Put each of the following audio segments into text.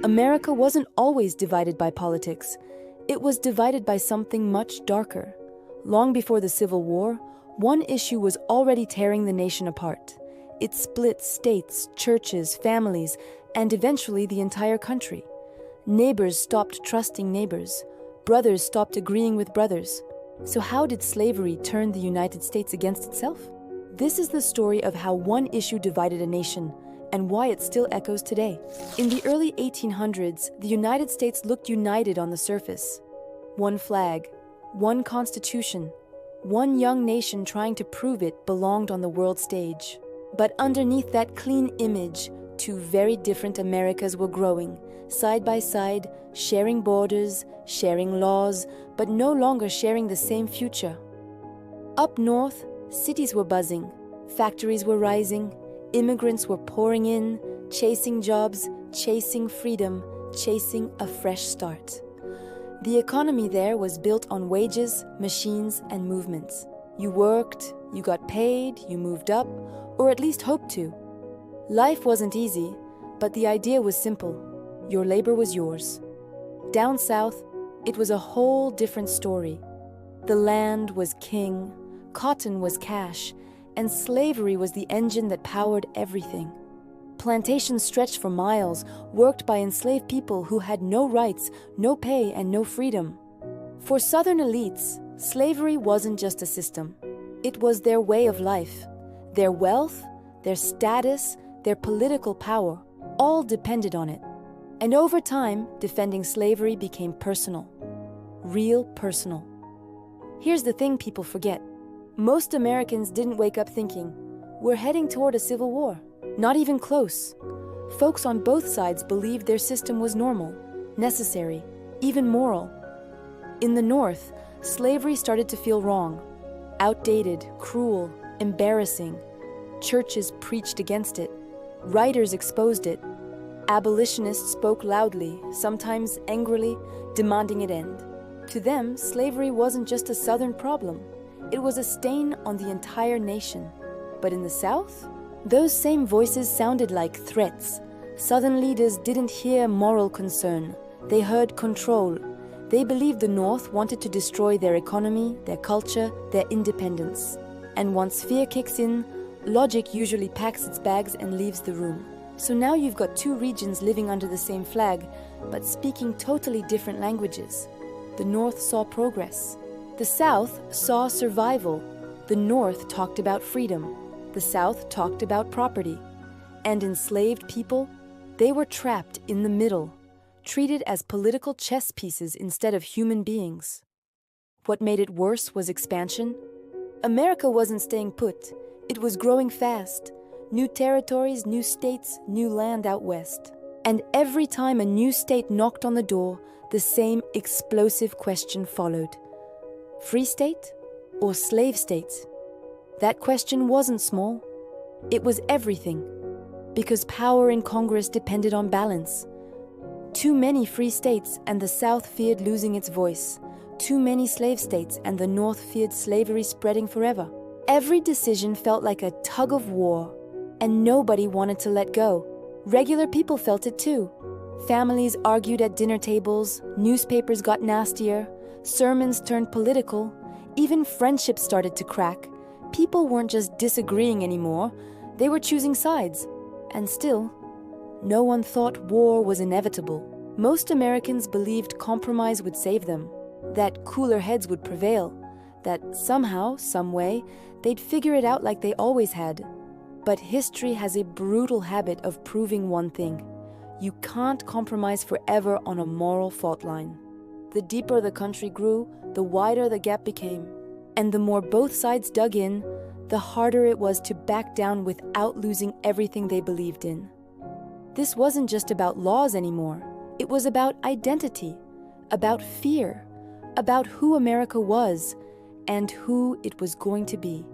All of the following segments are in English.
America wasn't always divided by politics. It was divided by something much darker. Long before the Civil War, one issue was already tearing the nation apart. It split states, churches, families, and eventually the entire country. Neighbors stopped trusting neighbors. Brothers stopped agreeing with brothers. So how did slavery turn the United States against itself? This is the story of how one issue divided a nation and why it still echoes today. In the early 1800s, the United States looked united on the surface. One flag, one constitution, one young nation trying to prove it belonged on the world stage. But underneath that clean image, two very different Americas were growing, side by side, sharing borders, sharing laws, but no longer sharing the same future. Up north, cities were buzzing, factories were rising, immigrants were pouring in, chasing jobs, chasing freedom, chasing a fresh start. The economy there was built on wages, machines, and movements. You worked, you got paid, you moved up, or at least hoped to. Life wasn't easy, but the idea was simple. Your labor was yours. Down south, it was a whole different story. The land was king, cotton was cash, and slavery was the engine that powered everything. Plantations stretched for miles, worked by enslaved people who had no rights, no pay, and no freedom. For Southern elites, slavery wasn't just a system. It was their way of life. Their wealth, their status, their political power, all depended on it. And over time, defending slavery became personal. Real personal. Here's the thing people forget. Most Americans didn't wake up thinking, we're heading toward a civil war. Not even close. Folks on both sides believed their system was normal, necessary, even moral. In the North, slavery started to feel wrong. Outdated, cruel, embarrassing. Churches preached against it. Writers exposed it. Abolitionists spoke loudly, sometimes angrily, demanding it end. To them, slavery wasn't just a Southern problem. It was a stain on the entire nation. But in the South, those same voices sounded like threats. Southern leaders didn't hear moral concern. They heard control. They believed the North wanted to destroy their economy, their culture, their independence. And once fear kicks in, logic usually packs its bags and leaves the room. So now you've got two regions living under the same flag, but speaking totally different languages. The North saw progress. The South saw survival. The North talked about freedom. The South talked about property. And enslaved people, they were trapped in the middle, treated as political chess pieces instead of human beings. What made it worse was expansion. America wasn't staying put. It was growing fast. New territories, new states, new land out west. And every time a new state knocked on the door, the same explosive question followed. Free state or slave state? That question wasn't small. It was everything, because power in Congress depended on balance. Too many free states and the South feared losing its voice. Too many slave states and the North feared slavery spreading forever. Every decision felt like a tug of war, and nobody wanted to let go. Regular people felt it too. Families argued at dinner tables, newspapers got nastier, sermons turned political, even friendships started to crack. People weren't just disagreeing anymore, they were choosing sides. And still, no one thought war was inevitable. Most Americans believed compromise would save them, that cooler heads would prevail, that somehow, some way, they'd figure it out like they always had. But history has a brutal habit of proving one thing. You can't compromise forever on a moral fault line. The deeper the country grew, the wider the gap became. And the more both sides dug in, the harder it was to back down without losing everything they believed in. This wasn't just about laws anymore. It was about identity, about fear, about who America was and who it was going to be.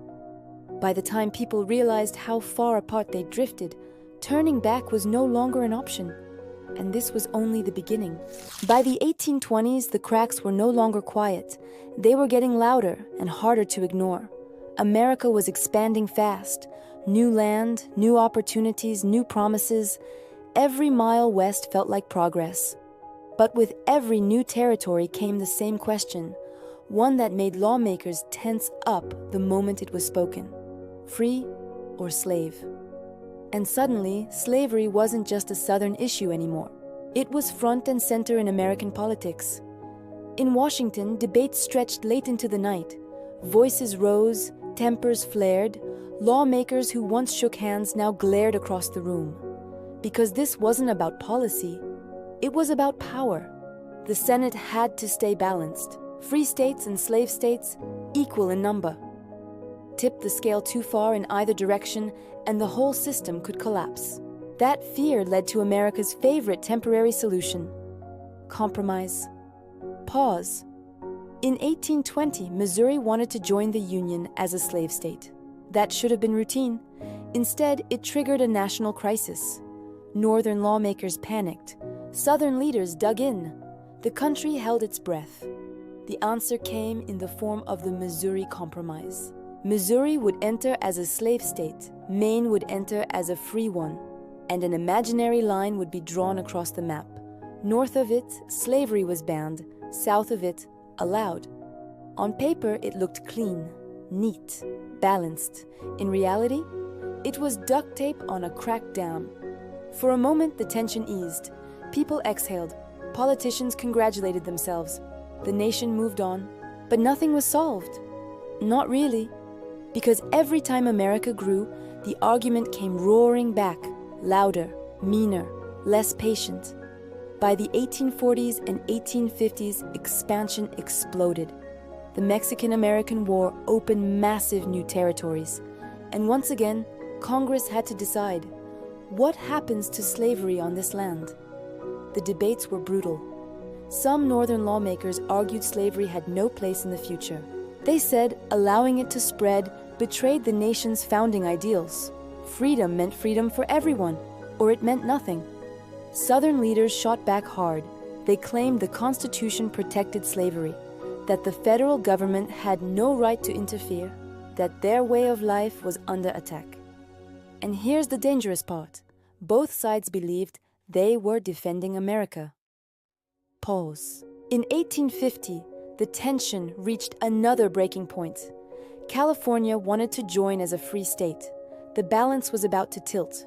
By the time people realized how far apart they drifted, turning back was no longer an option. And this was only the beginning. By the 1820s, the cracks were no longer quiet. They were getting louder and harder to ignore. America was expanding fast. New land, new opportunities, new promises. Every mile west felt like progress. But with every new territory came the same question, one that made lawmakers tense up the moment it was spoken: free or slave? And suddenly, slavery wasn't just a Southern issue anymore. It was front and center in American politics. In Washington, debates stretched late into the night. Voices rose, tempers flared. Lawmakers who once shook hands now glared across the room. Because this wasn't about policy, it was about power. The Senate had to stay balanced. Free states and slave states, equal in number. Tip the scale too far in either direction, and the whole system could collapse. That fear led to America's favorite temporary solution: compromise. Pause. In 1820, Missouri wanted to join the Union as a slave state. That should have been routine. Instead, it triggered a national crisis. Northern lawmakers panicked. Southern leaders dug in. The country held its breath. The answer came in the form of the Missouri Compromise. Missouri would enter as a slave state, Maine would enter as a free one, and an imaginary line would be drawn across the map. North of it, slavery was banned. South of it, allowed. On paper, it looked clean, neat, balanced. In reality, it was duct tape on a cracked dam. For a moment, the tension eased. People exhaled. Politicians congratulated themselves. The nation moved on. But nothing was solved. Not really. Because every time America grew, the argument came roaring back, louder, meaner, less patient. By the 1840s and 1850s, expansion exploded. The Mexican-American War opened massive new territories. And once again, Congress had to decide, what happens to slavery on this land? The debates were brutal. Some Northern lawmakers argued slavery had no place in the future. They said allowing it to spread betrayed the nation's founding ideals. Freedom meant freedom for everyone, or it meant nothing. Southern leaders shot back hard. They claimed the Constitution protected slavery, that the federal government had no right to interfere, that their way of life was under attack. And here's the dangerous part. Both sides believed they were defending America. Pause. In 1850, the tension reached another breaking point. California wanted to join as a free state. The balance was about to tilt.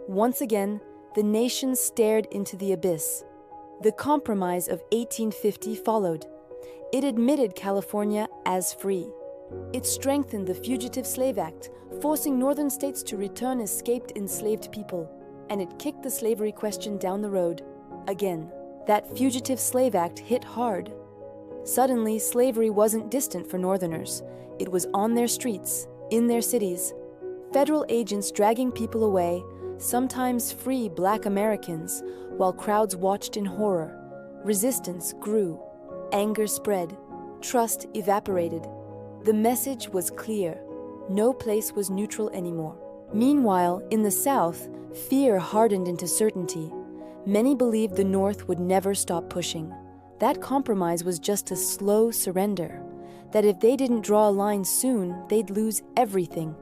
Once again, the nation stared into the abyss. The Compromise of 1850 followed. It admitted California as free. It strengthened the Fugitive Slave Act, forcing northern states to return escaped enslaved people. And it kicked the slavery question down the road. Again, that Fugitive Slave Act hit hard. Suddenly, slavery wasn't distant for Northerners. It was on their streets, in their cities. Federal agents dragging people away, sometimes free Black Americans, while crowds watched in horror. Resistance grew. Anger spread. Trust evaporated. The message was clear. No place was neutral anymore. Meanwhile, in the South, fear hardened into certainty. Many believed the North would never stop pushing. That compromise was just a slow surrender. That if they didn't draw a line soon, they'd lose everything.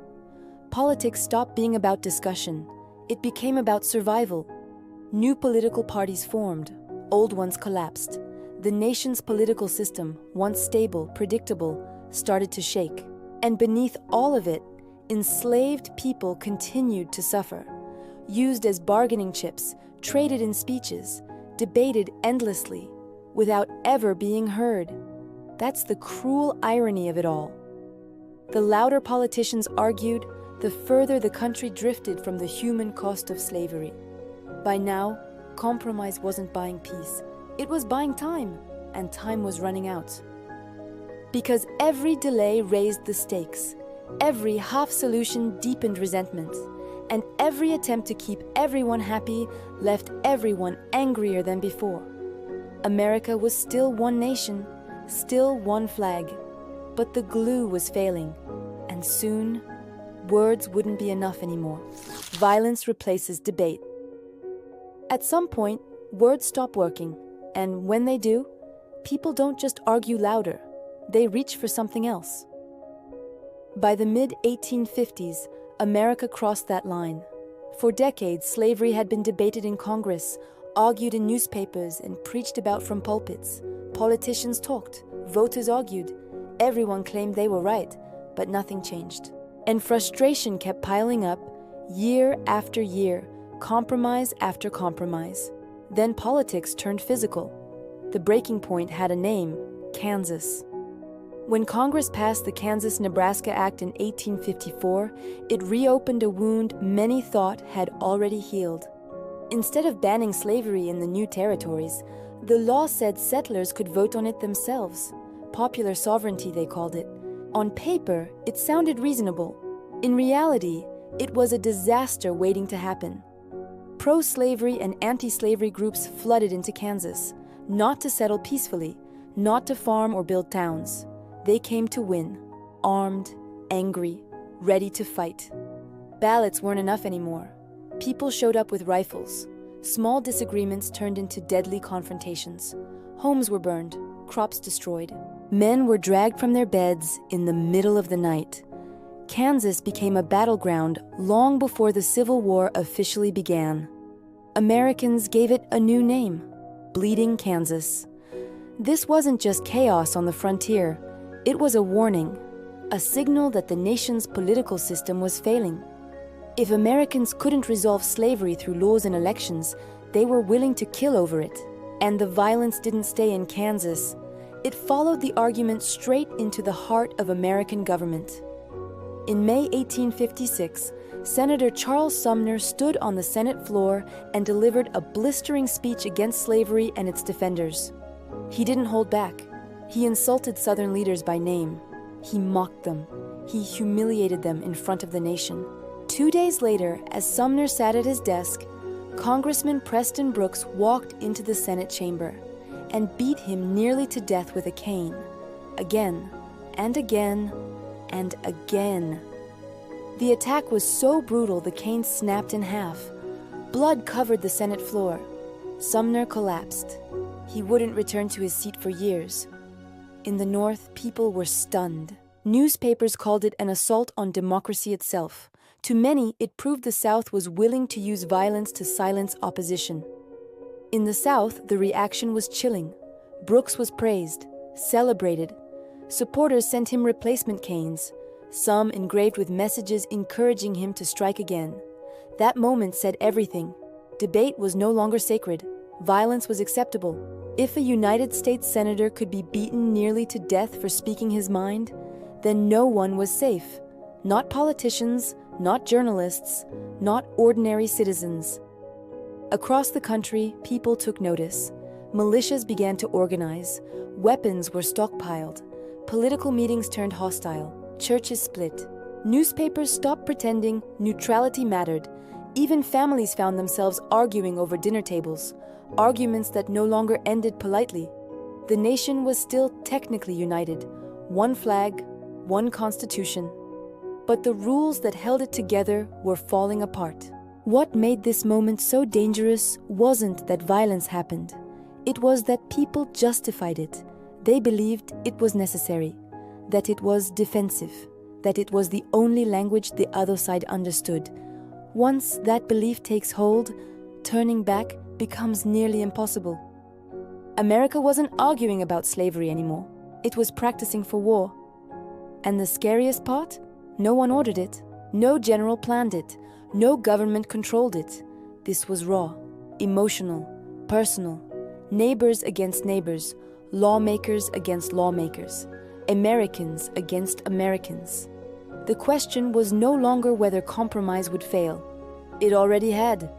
Politics stopped being about discussion. It became about survival. New political parties formed. Old ones collapsed. The nation's political system, once stable, predictable, started to shake. And beneath all of it, enslaved people continued to suffer. Used as bargaining chips, traded in speeches, debated endlessly, without ever being heard. That's the cruel irony of it all. The louder politicians argued, the further the country drifted from the human cost of slavery. By now, compromise wasn't buying peace. It was buying time, and time was running out. Because every delay raised the stakes, every half-solution deepened resentment, and every attempt to keep everyone happy left everyone angrier than before. America was still one nation, still one flag, but the glue was failing, and soon, words wouldn't be enough anymore. Violence replaces debate. At some point, words stop working, and when they do, people don't just argue louder, they reach for something else. By the mid-1850s, America crossed that line. For decades, slavery had been debated in Congress, argued in newspapers, and preached about from pulpits. Politicians talked, voters argued. Everyone claimed they were right, but nothing changed. And frustration kept piling up, year after year, compromise after compromise. Then politics turned physical. The breaking point had a name: Kansas. When Congress passed the Kansas-Nebraska Act in 1854, it reopened a wound many thought had already healed. Instead of banning slavery in the new territories, the law said settlers could vote on it themselves. Popular sovereignty, they called it. On paper, it sounded reasonable. In reality, it was a disaster waiting to happen. Pro-slavery and anti-slavery groups flooded into Kansas, not to settle peacefully, not to farm or build towns. They came to win, armed, angry, ready to fight. Ballots weren't enough anymore. People showed up with rifles. Small disagreements turned into deadly confrontations. Homes were burned, crops destroyed. Men were dragged from their beds in the middle of the night. Kansas became a battleground long before the Civil War officially began. Americans gave it a new name: Bleeding Kansas. This wasn't just chaos on the frontier. It was a warning, a signal that the nation's political system was failing. If Americans couldn't resolve slavery through laws and elections, they were willing to kill over it. And the violence didn't stay in Kansas. It followed the argument straight into the heart of American government. In May 1856, Senator Charles Sumner stood on the Senate floor and delivered a blistering speech against slavery and its defenders. He didn't hold back. He insulted Southern leaders by name. He mocked them. He humiliated them in front of the nation. 2 days later, as Sumner sat at his desk, Congressman Preston Brooks walked into the Senate chamber and beat him nearly to death with a cane. Again, and again, and again. The attack was so brutal the cane snapped in half. Blood covered the Senate floor. Sumner collapsed. He wouldn't return to his seat for years. In the North, people were stunned. Newspapers called it an assault on democracy itself. To many, it proved the South was willing to use violence to silence opposition. In the South, the reaction was chilling. Brooks was praised, celebrated. Supporters sent him replacement canes, some engraved with messages encouraging him to strike again. That moment said everything. Debate was no longer sacred. Violence was acceptable. If a United States senator could be beaten nearly to death for speaking his mind, then no one was safe. Not politicians, not journalists, not ordinary citizens. Across the country, people took notice. Militias began to organize. Weapons were stockpiled. Political meetings turned hostile. Churches split. Newspapers stopped pretending neutrality mattered. Even families found themselves arguing over dinner tables. Arguments that no longer ended politely. The nation was still technically united. One flag, one constitution. But the rules that held it together were falling apart. What made this moment so dangerous wasn't that violence happened. It was that people justified it. They believed it was necessary, that it was defensive, that it was the only language the other side understood. Once that belief takes hold, turning back becomes nearly impossible. America wasn't arguing about slavery anymore. It was practicing for war. And the scariest part? No one ordered it. No general planned it. No government controlled it. This was raw, emotional, personal. Neighbors against neighbors, lawmakers against lawmakers, Americans against Americans. The question was no longer whether compromise would fail. It already had.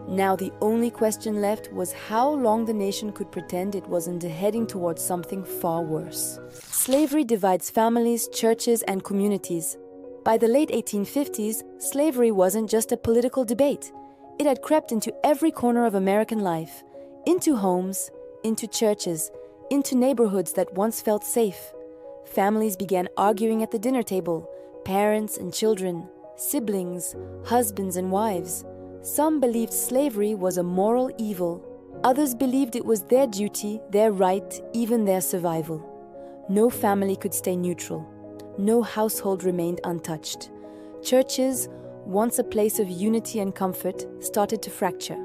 Now the only question left was how long the nation could pretend it wasn't heading towards something far worse. Slavery divides families, churches, and communities. By the late 1850s, slavery wasn't just a political debate. It had crept into every corner of American life, into homes, into churches, into neighborhoods that once felt safe. Families began arguing at the dinner table, parents and children, siblings, husbands and wives. Some believed slavery was a moral evil. Others believed it was their duty, their right, even their survival. No family could stay neutral. No household remained untouched. Churches, once a place of unity and comfort, started to fracture.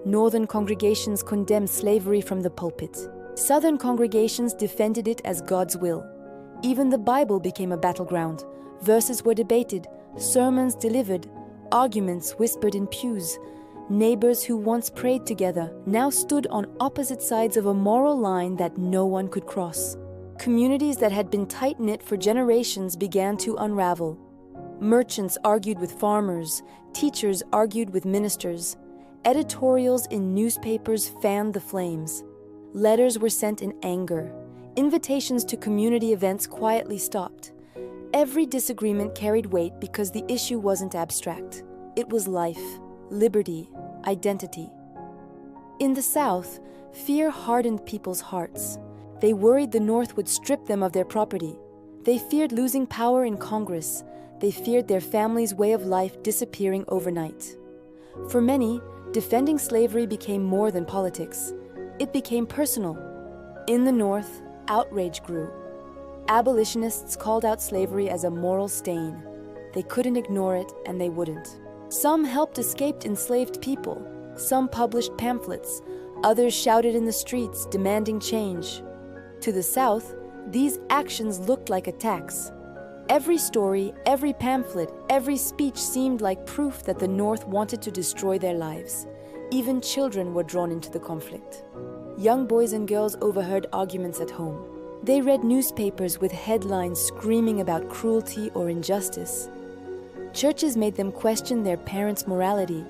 Northern congregations condemned slavery from the pulpit. Southern congregations defended it as God's will. Even the Bible became a battleground. Verses were debated, sermons delivered, arguments whispered in pews. Neighbors who once prayed together now stood on opposite sides of a moral line that no one could cross. Communities that had been tight-knit for generations began to unravel. Merchants argued with farmers, teachers argued with ministers. Editorials in newspapers fanned the flames. Letters were sent in anger. Invitations to community events quietly stopped. Every disagreement carried weight because the issue wasn't abstract. It was life, liberty, identity. In the South, fear hardened people's hearts. They worried the North would strip them of their property. They feared losing power in Congress. They feared their family's way of life disappearing overnight. For many, defending slavery became more than politics. It became personal. In the North, outrage grew. Abolitionists called out slavery as a moral stain. They couldn't ignore it, and they wouldn't. Some helped escaped enslaved people. Some published pamphlets. Others shouted in the streets, demanding change. To the South, these actions looked like attacks. Every story, every pamphlet, every speech seemed like proof that the North wanted to destroy their lives. Even children were drawn into the conflict. Young boys and girls overheard arguments at home. They read newspapers with headlines screaming about cruelty or injustice. Churches made them question their parents' morality.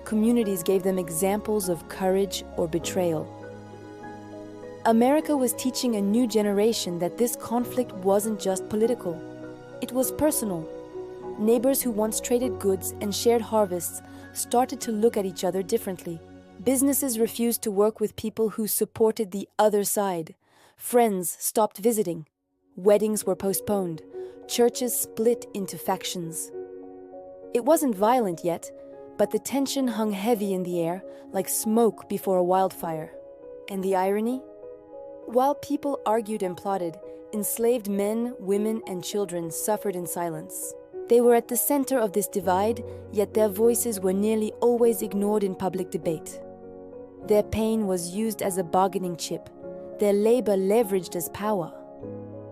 Communities gave them examples of courage or betrayal. America was teaching a new generation that this conflict wasn't just political. It was personal. Neighbors who once traded goods and shared harvests started to look at each other differently. Businesses refused to work with people who supported the other side. Friends stopped visiting. Weddings were postponed. Churches split into factions. It wasn't violent yet, but the tension hung heavy in the air, like smoke before a wildfire. And the irony? While people argued and plotted, enslaved men, women, and children suffered in silence. They were at the center of this divide, yet their voices were nearly always ignored in public debate. Their pain was used as a bargaining chip, their labor leveraged as power.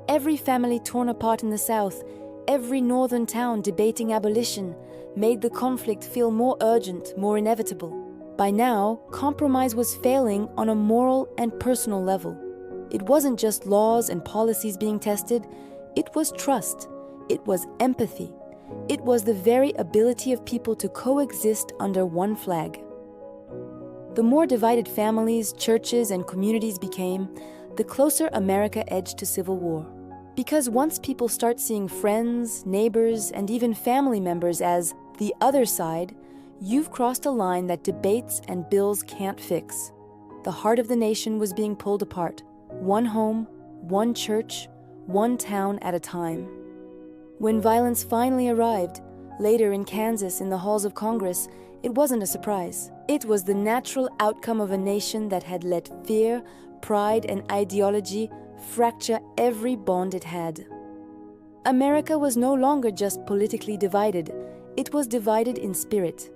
Every family torn apart in the South, every northern town debating abolition, made the conflict feel more urgent, more inevitable. By now, compromise was failing on a moral and personal level. It wasn't just laws and policies being tested, it was trust, it was empathy, it was the very ability of people to coexist under one flag. The more divided families, churches, and communities became, the closer America edged to civil war. Because once people start seeing friends, neighbors, and even family members as the other side, you've crossed a line that debates and bills can't fix. The heart of the nation was being pulled apart. One home, one church, one town at a time. When violence finally arrived, later in Kansas in the halls of Congress, it wasn't a surprise. It was the natural outcome of a nation that had let fear, pride, and ideology fracture every bond it had. America was no longer just politically divided, it was divided in spirit.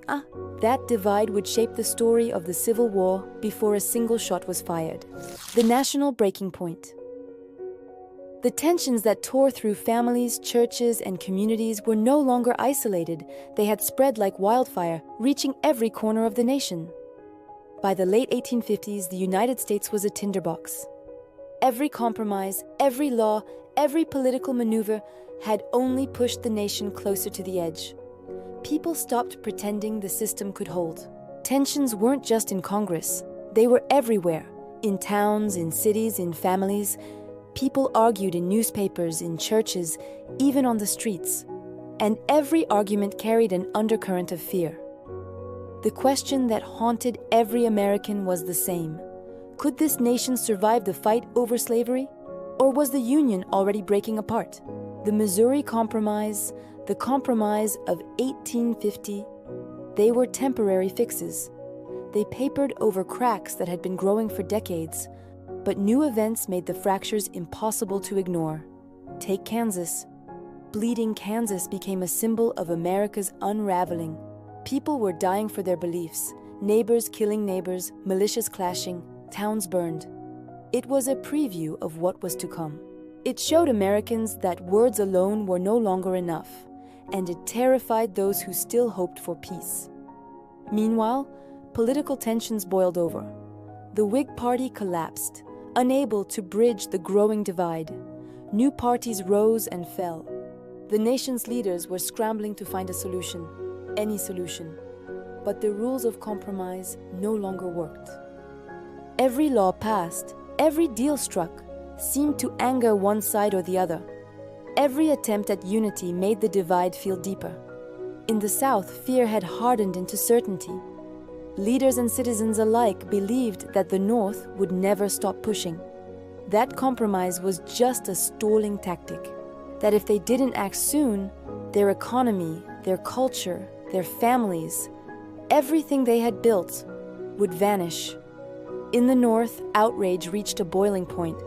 That divide would shape the story of the Civil War before a single shot was fired. The national breaking point. The tensions that tore through families, churches, and communities were no longer isolated. They had spread like wildfire, reaching every corner of the nation. By the late 1850s, the United States was a tinderbox. Every compromise, every law, every political maneuver had only pushed the nation closer to the edge. People stopped pretending the system could hold. Tensions weren't just in Congress. They were everywhere. In towns, in cities, in families. People argued in newspapers, in churches, even on the streets. And every argument carried an undercurrent of fear. The question that haunted every American was the same. Could this nation survive the fight over slavery? Or was the Union already breaking apart? The Missouri Compromise, the Compromise of 1850, they were temporary fixes. They papered over cracks that had been growing for decades, but new events made the fractures impossible to ignore. Take Kansas. bleeding Kansas became a symbol of America's unraveling. People were dying for their beliefs, neighbors killing neighbors, militias clashing, towns burned. It was a preview of what was to come. It showed Americans that words alone were no longer enough, and it terrified those who still hoped for peace. Meanwhile, political tensions boiled over. The Whig Party collapsed, unable to bridge the growing divide. New parties rose and fell. The nation's leaders were scrambling to find a solution, any solution. But the rules of compromise no longer worked. Every law passed, every deal struck, seemed to anger one side or the other. Every attempt at unity made the divide feel deeper. In the South, fear had hardened into certainty. Leaders and citizens alike believed that the North would never stop pushing. That compromise was just a stalling tactic. That if they didn't act soon, their economy, their culture, their families, everything they had built would vanish. In the North, outrage reached a boiling point.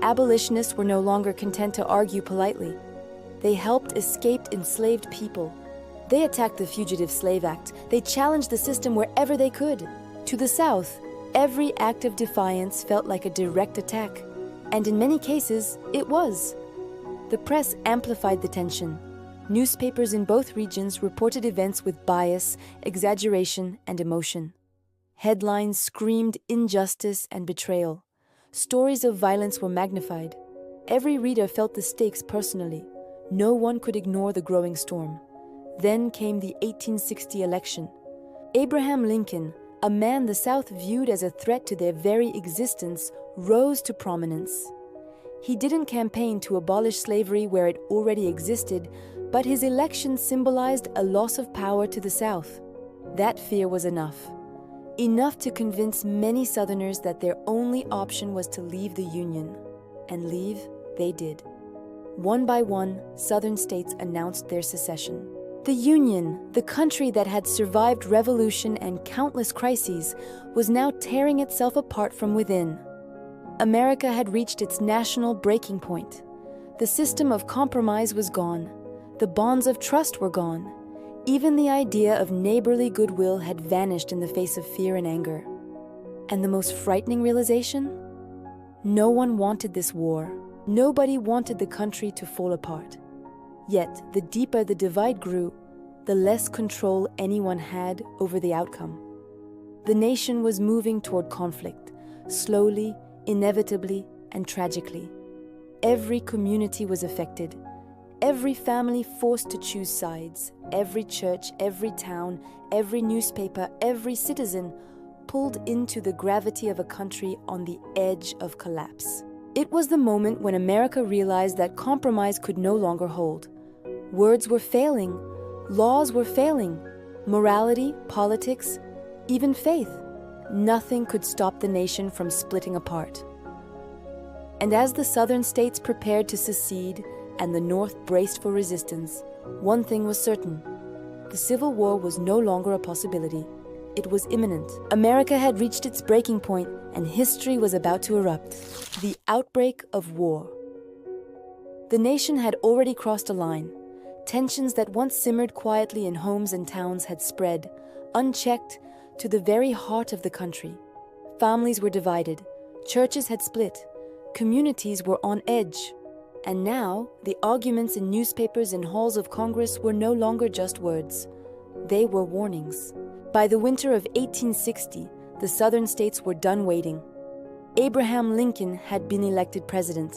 Abolitionists were no longer content to argue politely. They helped escaped enslaved people. They attacked the Fugitive Slave Act. They challenged the system wherever they could. To the South, every act of defiance felt like a direct attack. And in many cases, it was. The press amplified the tension. Newspapers in both regions reported events with bias, exaggeration, and emotion. Headlines screamed injustice and betrayal. Stories of violence were magnified. Every reader felt the stakes personally. No one could ignore the growing storm. Then came the 1860 election. Abraham Lincoln, a man the South viewed as a threat to their very existence, rose to prominence. He didn't campaign to abolish slavery where it already existed, but his election symbolized a loss of power to the South. That fear was enough. Enough to convince many Southerners that their only option was to leave the Union. And leave they did. One by one, Southern states announced their secession. The Union, the country that had survived revolution and countless crises, was now tearing itself apart from within. America had reached its national breaking point. The system of compromise was gone. The bonds of trust were gone. Even the idea of neighborly goodwill had vanished in the face of fear and anger. And the most frightening realization? No one wanted this war. Nobody wanted the country to fall apart. Yet, the deeper the divide grew, the less control anyone had over the outcome. The nation was moving toward conflict, slowly, inevitably, and tragically. Every community was affected. Every family forced to choose sides. Every church, every town, every newspaper, every citizen pulled into the gravity of a country on the edge of collapse. It was the moment when America realized that compromise could no longer hold. Words were failing, laws were failing, morality, politics, even faith. Nothing could stop the nation from splitting apart. And as the Southern states prepared to secede and the North braced for resistance, one thing was certain. The Civil War was no longer a possibility. It was imminent. America had reached its breaking point, and history was about to erupt. The outbreak of war. The nation had already crossed a line. Tensions that once simmered quietly in homes and towns had spread, unchecked, to the very heart of the country. Families were divided. Churches had split. Communities were on edge. And now, the arguments in newspapers and halls of Congress were no longer just words. They were warnings. By the winter of 1860, the Southern states were done waiting. Abraham Lincoln had been elected president.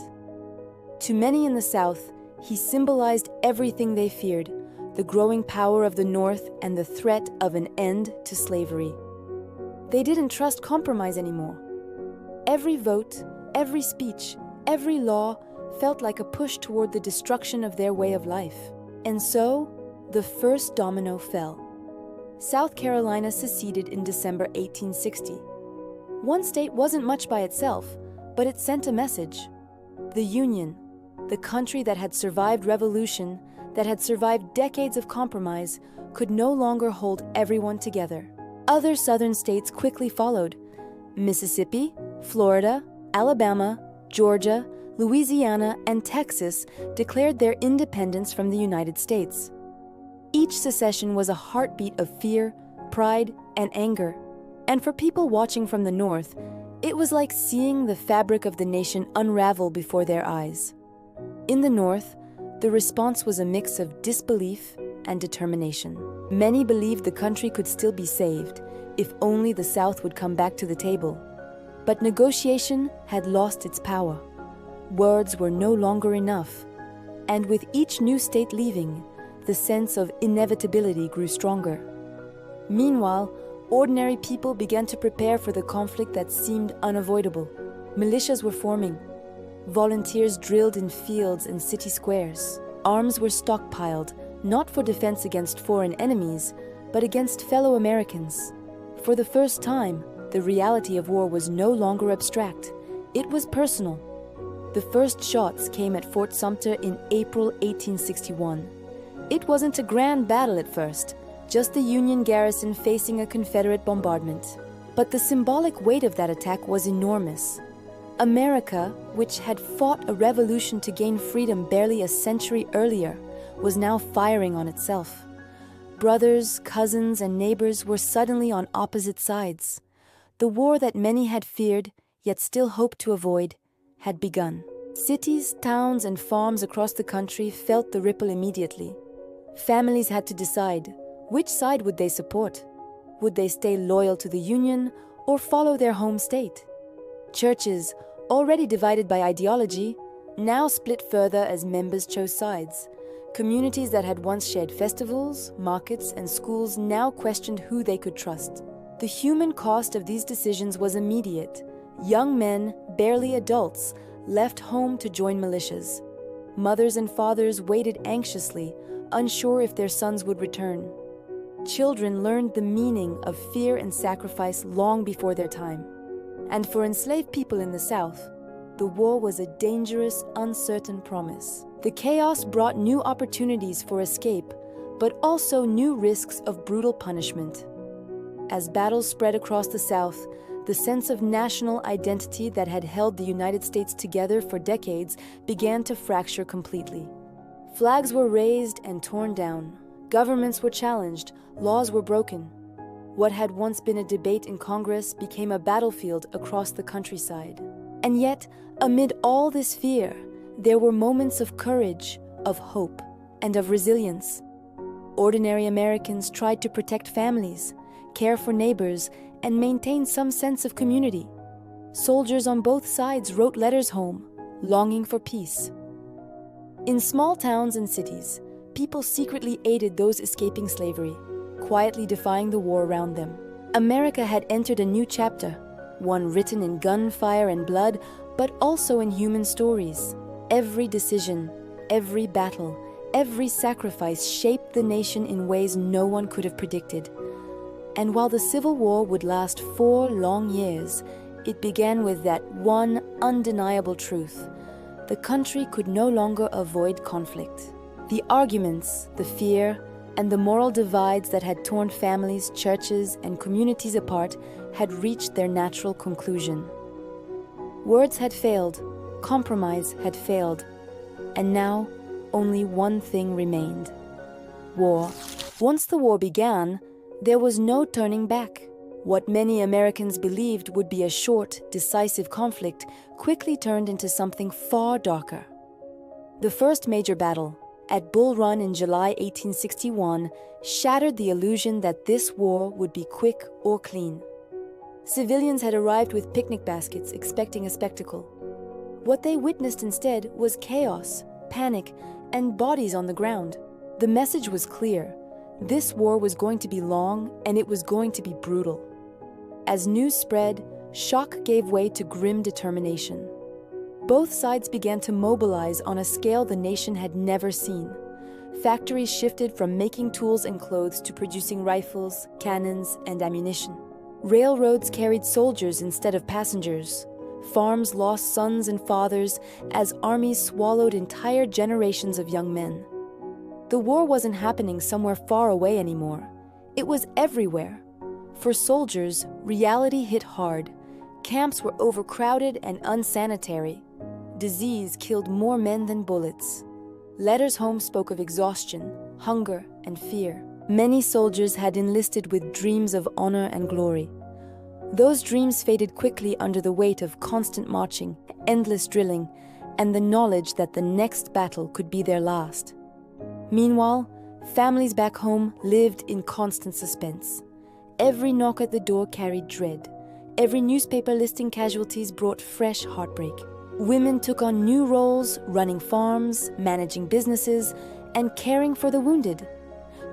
To many in the South, he symbolized everything they feared, the growing power of the North and the threat of an end to slavery. They didn't trust compromise anymore. Every vote, every speech, every law felt like a push toward the destruction of their way of life. And so, the first domino fell. South Carolina seceded in December 1860. One state wasn't much by itself, but it sent a message. The Union, the country that had survived revolution, that had survived decades of compromise, could no longer hold everyone together. Other Southern states quickly followed. Mississippi, Florida, Alabama, Georgia, Louisiana, and Texas declared their independence from the United States. Each secession was a heartbeat of fear, pride, and anger. And for people watching from the North, it was like seeing the fabric of the nation unravel before their eyes. In the North, the response was a mix of disbelief and determination. Many believed the country could still be saved if only the South would come back to the table. But negotiation had lost its power. Words were no longer enough. And with each new state leaving, the sense of inevitability grew stronger. Meanwhile, ordinary people began to prepare for the conflict that seemed unavoidable. Militias were forming. Volunteers drilled in fields and city squares. Arms were stockpiled, not for defense against foreign enemies, but against fellow Americans. For the first time, the reality of war was no longer abstract. It was personal. The first shots came at Fort Sumter in April 1861. It wasn't a grand battle at first, just the Union garrison facing a Confederate bombardment. But the symbolic weight of that attack was enormous. America, which had fought a revolution to gain freedom barely a century earlier, was now firing on itself. Brothers, cousins, and neighbors were suddenly on opposite sides. The war that many had feared, yet still hoped to avoid, had begun. Cities, towns, and farms across the country felt the ripple immediately. Families had to decide, which side would they support? Would they stay loyal to the Union or follow their home state? Churches, already divided by ideology, now split further as members chose sides. Communities that had once shared festivals, markets, and schools now questioned who they could trust. The human cost of these decisions was immediate. Young men, barely adults, left home to join militias. Mothers and fathers waited anxiously, unsure if their sons would return. Children learned the meaning of fear and sacrifice long before their time. And for enslaved people in the South, the war was a dangerous, uncertain promise. The chaos brought new opportunities for escape, but also new risks of brutal punishment. As battles spread across the South, the sense of national identity that had held the United States together for decades began to fracture completely. Flags were raised and torn down. Governments were challenged. Laws were broken. What had once been a debate in Congress became a battlefield across the countryside. And yet, amid all this fear, there were moments of courage, of hope, and of resilience. Ordinary Americans tried to protect families, care for neighbors, and maintain some sense of community. Soldiers on both sides wrote letters home, longing for peace. In small towns and cities, people secretly aided those escaping slavery, quietly defying the war around them. America had entered a new chapter, one written in gunfire and blood, but also in human stories. Every decision, every battle, every sacrifice shaped the nation in ways no one could have predicted. And while the Civil War would last 4 long years, it began with that one undeniable truth: the country could no longer avoid conflict. The arguments, the fear, and the moral divides that had torn families, churches, and communities apart had reached their natural conclusion. Words had failed, compromise had failed, and now only one thing remained: war. Once the war began, there was no turning back. What many Americans believed would be a short, decisive conflict quickly turned into something far darker. The first major battle, at Bull Run in July 1861, shattered the illusion that this war would be quick or clean. Civilians had arrived with picnic baskets, expecting a spectacle. What they witnessed instead was chaos, panic, and bodies on the ground. The message was clear: this war was going to be long, and it was going to be brutal. As news spread, shock gave way to grim determination. Both sides began to mobilize on a scale the nation had never seen. Factories shifted from making tools and clothes to producing rifles, cannons, and ammunition. Railroads carried soldiers instead of passengers. Farms lost sons and fathers as armies swallowed entire generations of young men. The war wasn't happening somewhere far away anymore. It was everywhere. For soldiers, reality hit hard. Camps were overcrowded and unsanitary. Disease killed more men than bullets. Letters home spoke of exhaustion, hunger, and fear. Many soldiers had enlisted with dreams of honor and glory. Those dreams faded quickly under the weight of constant marching, endless drilling, and the knowledge that the next battle could be their last. Meanwhile, families back home lived in constant suspense. Every knock at the door carried dread. Every newspaper listing casualties brought fresh heartbreak. Women took on new roles, running farms, managing businesses, and caring for the wounded.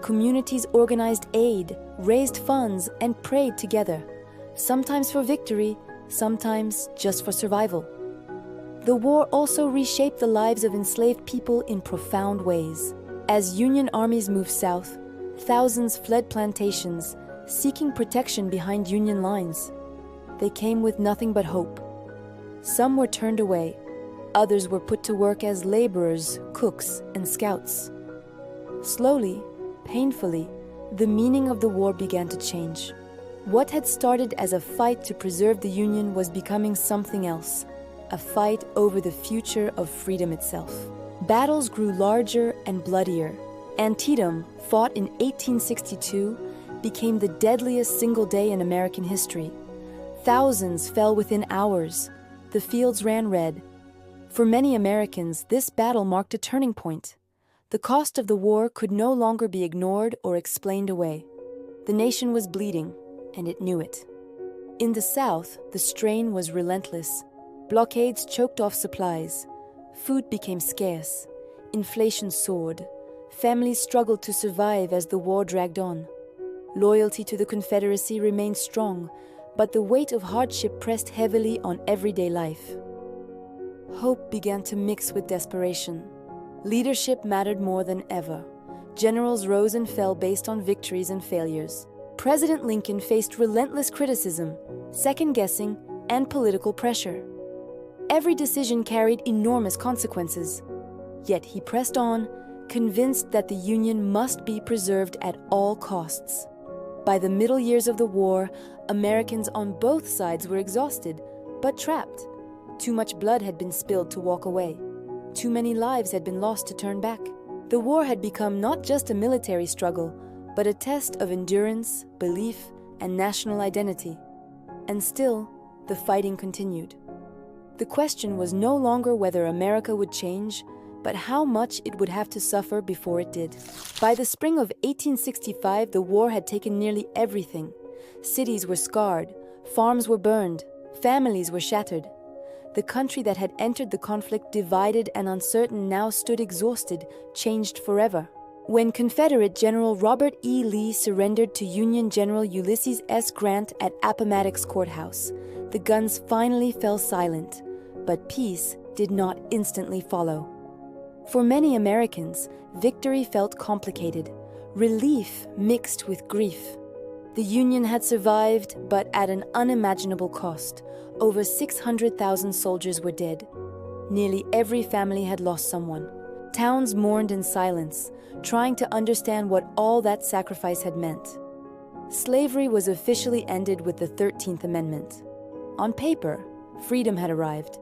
Communities organized aid, raised funds, and prayed together, sometimes for victory, sometimes just for survival. The war also reshaped the lives of enslaved people in profound ways. As Union armies moved south, thousands fled plantations, seeking protection behind Union lines. They came with nothing but hope. Some were turned away, others were put to work as laborers, cooks, and scouts. Slowly, painfully, the meaning of the war began to change. What had started as a fight to preserve the Union was becoming something else, a fight over the future of freedom itself. Battles grew larger and bloodier. Antietam, fought in 1862, became the deadliest single day in American history. Thousands fell within hours. The fields ran red. For many Americans, this battle marked a turning point. The cost of the war could no longer be ignored or explained away. The nation was bleeding, and it knew it. In the South, the strain was relentless. Blockades choked off supplies. Food became scarce. Inflation soared. Families struggled to survive as the war dragged on. Loyalty to the Confederacy remained strong, but the weight of hardship pressed heavily on everyday life. Hope began to mix with desperation. Leadership mattered more than ever. Generals rose and fell based on victories and failures. President Lincoln faced relentless criticism, second-guessing, and political pressure. Every decision carried enormous consequences. Yet he pressed on, convinced that the Union must be preserved at all costs. By the middle years of the war, Americans on both sides were exhausted, but trapped. Too much blood had been spilled to walk away. Too many lives had been lost to turn back. The war had become not just a military struggle, but a test of endurance, belief, and national identity. And still, the fighting continued. The question was no longer whether America would change, but how much it would have to suffer before it did. By the spring of 1865, the war had taken nearly everything. Cities were scarred, farms were burned, families were shattered. The country that had entered the conflict divided and uncertain now stood exhausted, changed forever. When Confederate General Robert E. Lee surrendered to Union General Ulysses S. Grant at Appomattox Courthouse, the guns finally fell silent, but peace did not instantly follow. For many Americans, victory felt complicated, relief mixed with grief. The Union had survived, but at an unimaginable cost. Over 600,000 soldiers were dead. Nearly every family had lost someone. Towns mourned in silence, trying to understand what all that sacrifice had meant. Slavery was officially ended with the 13th Amendment. On paper, freedom had arrived.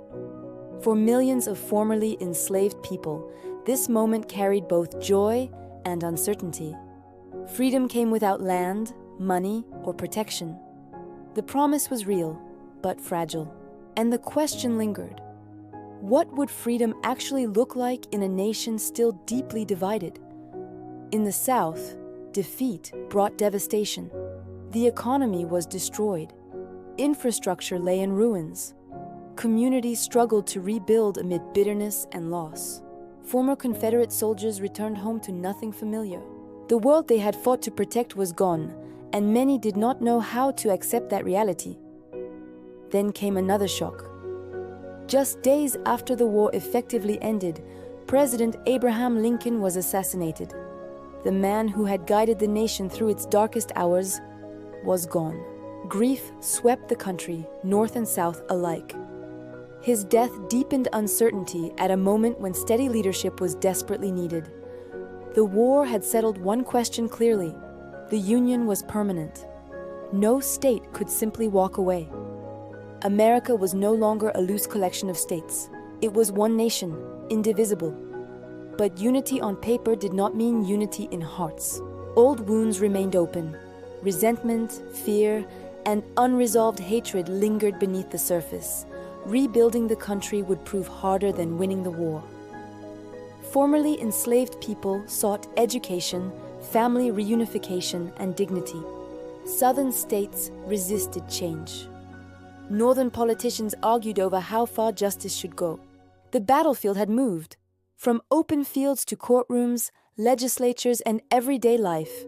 For millions of formerly enslaved people, this moment carried both joy and uncertainty. Freedom came without land, money, or protection. The promise was real, but fragile. And the question lingered. What would freedom actually look like in a nation still deeply divided? In the South, defeat brought devastation. The economy was destroyed. Infrastructure lay in ruins. Communities struggled to rebuild amid bitterness and loss. Former Confederate soldiers returned home to nothing familiar. The world they had fought to protect was gone, and many did not know how to accept that reality. Then came another shock. Just days after the war effectively ended, President Abraham Lincoln was assassinated. The man who had guided the nation through its darkest hours was gone. Grief swept the country, North and South alike. His death deepened uncertainty at a moment when steady leadership was desperately needed. The war had settled one question clearly. The Union was permanent. No state could simply walk away. America was no longer a loose collection of states. It was one nation, indivisible. But unity on paper did not mean unity in hearts. Old wounds remained open. Resentment, fear, and unresolved hatred lingered beneath the surface. Rebuilding the country would prove harder than winning the war. Formerly enslaved people sought education, family reunification, and dignity. Southern states resisted change. Northern politicians argued over how far justice should go. The battlefield had moved, from open fields to courtrooms, legislatures, and everyday life.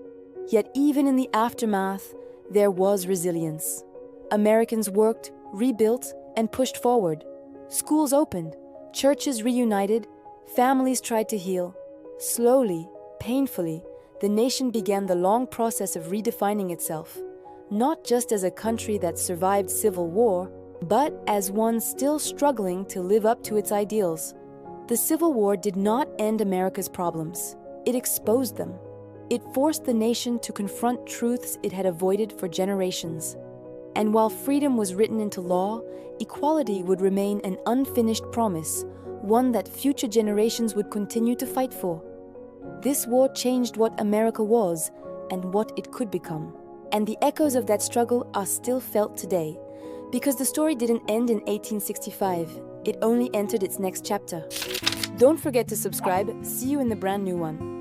Yet even in the aftermath, there was resilience. Americans worked, rebuilt, and pushed forward. Schools opened, churches reunited, families tried to heal. Slowly, painfully, the nation began the long process of redefining itself, not just as a country that survived civil war, but as one still struggling to live up to its ideals. The Civil War did not end America's problems. It exposed them. It forced the nation to confront truths it had avoided for generations. And while freedom was written into law, equality would remain an unfinished promise, one that future generations would continue to fight for. This war changed what America was and what it could become. And the echoes of that struggle are still felt today, because the story didn't end in 1865. It only entered its next chapter. Don't forget to subscribe. See you in the brand new one.